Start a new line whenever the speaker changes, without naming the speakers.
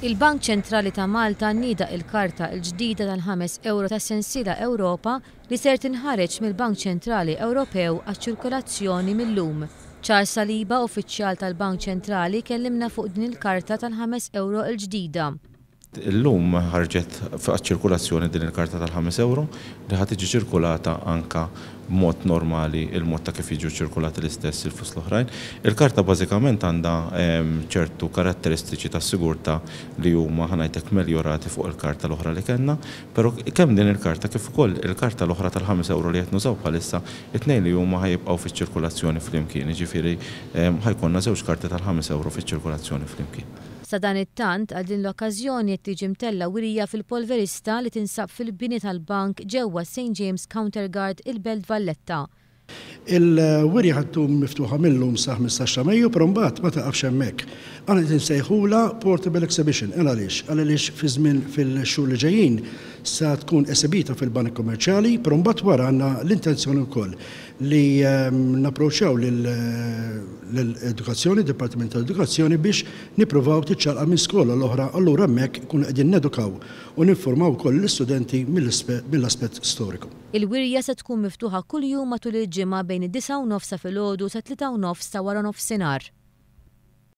Il-Bank Ċentrali ta' Malta nnieda il-karta l-ġdida tal-€5 ta' sensiela Ewropa li ser tinħareġ mill-Bank Ċentrali Ewropew għaċ-ċirkolazzjoni millum. Charles Saliba, uffiċjal tal-Bank Ċentrali, kellimna fuq din il-karta tal-€5 l-ġdida.
Illum ħarġet ċirkulazzjoni din il-karta tal-€5 li ħad tiġi ċirkulata anka b'mod normali il-mod ta' kif jiġu ċirkulati l-istess il-flus l-oħrajn. Il-karta bażikament għandha ċertu karatteristiċi ta' sigurtà li huma ħanajtek meljorati fuq il-karta l-oħra li kellna, però kemm din il-karta kif ukoll il-karta l-oħra tal-€5 li qed nużaw bħalissa it-tnejn li huma ħajibqgħu fiċ-ċirkulazzjoni flimkien, jiġifieri ħajkonna żewġ karti tal-€5 fiċ-ċirkulazzjoni flimkien.
Sa dan it-tant għal din l-okkażjoni qed tiġi mtella wirija fil-polverista li tinsab fil-bini tal-bank ġewwa St. James Counterguard il-Belt Valletta.
Il-wirja ħattum miftuħa millum sa 15 Mejju, però mbagħad ma taqafx hemmhekk. Aħna qed insejħula Portable Exhibition, għaliex fi żmien fil-xhur li ġejjin sa tkun esibita fil-banek kommerċjali, però mbagħad wara għandna l-intenzjoni wkoll li napproċċjaw lill-edukazzjoni, Dipartiment tal-Edukazzjoni biex nippruvaw tiċċaqlaq minn skola l-oħra, allura hemmhekk kun qegħdin nedukaw u ninformaw ukoll l-istudenti mill-aspett storiku.
Il-wirja se tkun miftuħa kuljum matul il-ġimgħa bejn id-9:30 filgħodu sa 3:30 ta' wara nofsinhar.